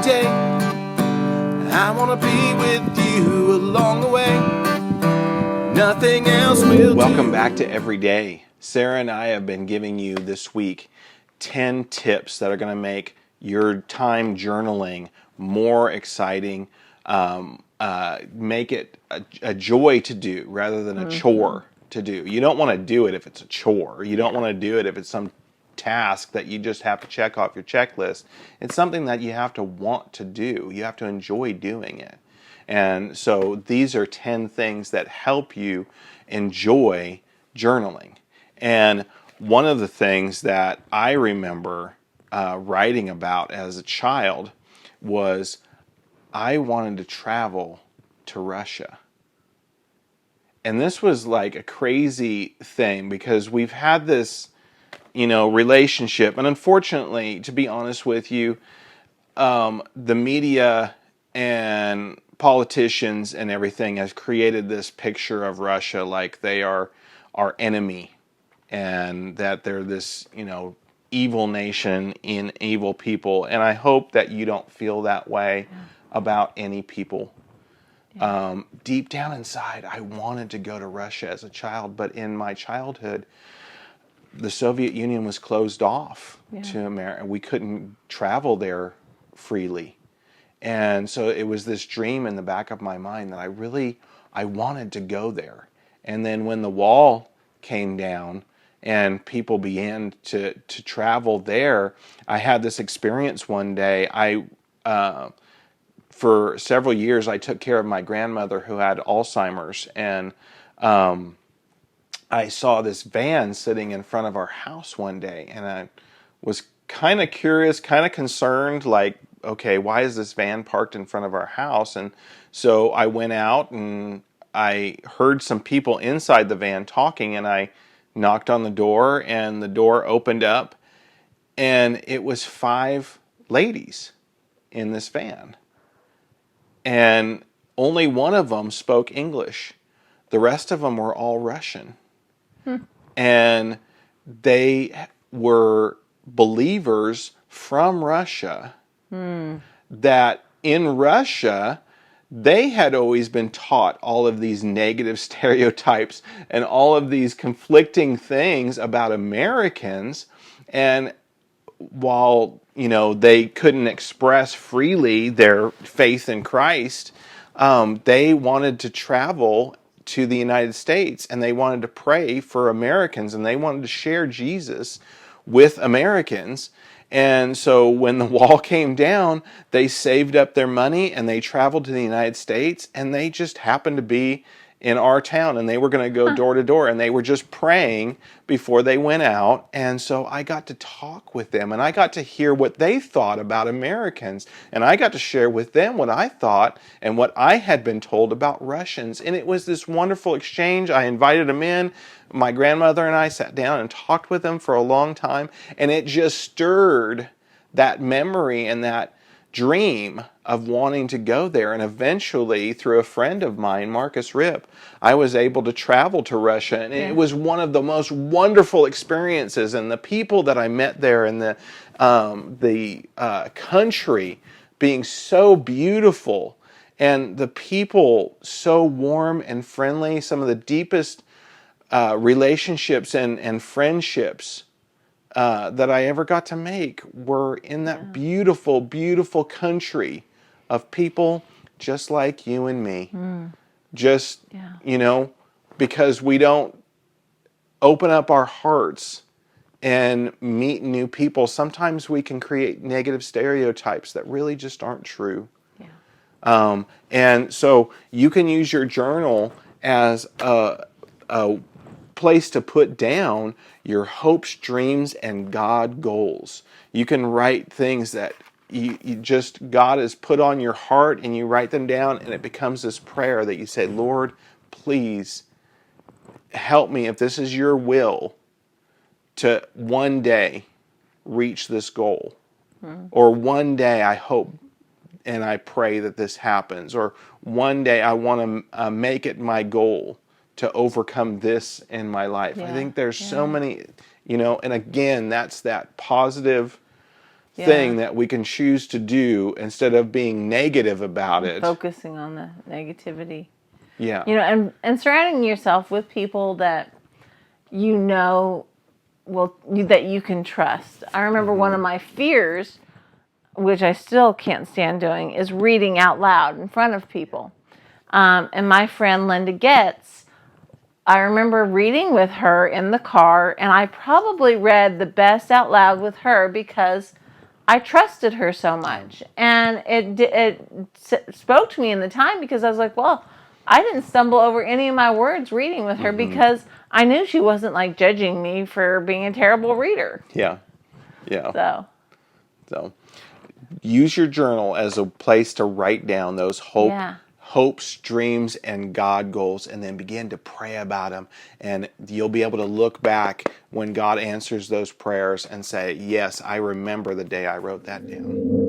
day. I want to be with you along the way. Nothing else will Welcome do. back to EveryDay. Sarah and I have been giving you this week 10 tips that are going to make your time journaling more exciting, make it a joy to do rather than a chore to do. You don't want to do it if it's a chore. You don't want to do it if it's some task that you just have to check off your checklist. It's something that you have to want to do. You have to enjoy doing it. And so these are 10 things that help you enjoy journaling. And one of the things that I remember writing about as a child was I wanted to travel to Russia. And this was like a crazy thing because we've had this, relationship. And unfortunately, to be honest with you, the media and politicians and everything has created this picture of Russia like they are our enemy and that they're this, evil nation in evil people. And I hope that you don't feel that way about any people. Deep down inside, I wanted to go to Russia as a child, but in my childhood, the Soviet Union was closed off to America. We couldn't travel there freely. And so it was this dream in the back of my mind that I wanted to go there. And then when the wall came down and people began to travel there, I had this experience one day. For several years, I took care of my grandmother who had Alzheimer's, and I saw this van sitting in front of our house one day, and I was kind of curious, kind of concerned, like, okay, why is this van parked in front of our house? And so I went out and I heard some people inside the van talking, and I knocked on the door, and the door opened up, and it was 5 ladies in this van. And only one of them spoke English. The rest of them were all Russian. And they were believers from Russia that in Russia, they had always been taught all of these negative stereotypes and all of these conflicting things about Americans. And while, they couldn't express freely their faith in Christ, they wanted to travel to the United States, and they wanted to pray for Americans, and they wanted to share Jesus with Americans. And so when the wall came down, they saved up their money and they traveled to the United States, and they just happened to be in our town, and they were going to go door to door, and they were just praying before they went out. And so I got to talk with them, and I got to hear what they thought about Americans, and I got to share with them what I thought and what I had been told about Russians. And it was this wonderful exchange. I invited them in. My grandmother and I sat down and talked with them for a long time, and it just stirred that memory and that dream of wanting to go there. And eventually, through a friend of mine, Marcus Ripp, I was able to travel to Russia, and it was one of the most wonderful experiences. And the people that I met there, and the country being so beautiful, and the people so warm and friendly, some of the deepest relationships and friendships that I ever got to make were in that beautiful, beautiful country of people just like you and me. Just, because we don't open up our hearts and meet new people, sometimes we can create negative stereotypes that really just aren't true. And so you can use your journal as a place to put down your hopes, dreams, and God goals. You can write things that God has put on your heart, and you write them down, and it becomes this prayer that you say, Lord, please help me, if this is your will, to one day reach this goal. Or one day I hope and I pray that this happens. Or one day I want to make it my goal to overcome this in my life. I think there's so many, and again, that's that positive thing that we can choose to do instead of being negative about it. Focusing on the negativity. Yeah. And surrounding yourself with people that that you can trust. I remember one of my fears, which I still can't stand doing, is reading out loud in front of people. And my friend Linda Getz, I remember reading with her in the car, and I probably read the best out loud with her because I trusted her so much. And it spoke to me in the time because I was like, well, I didn't stumble over any of my words reading with her because I knew she wasn't like judging me for being a terrible reader. Yeah. Yeah. So Use your journal as a place to write down those hopes, dreams, and God goals, and then begin to pray about them. And you'll be able to look back when God answers those prayers and say, yes, I remember the day I wrote that down.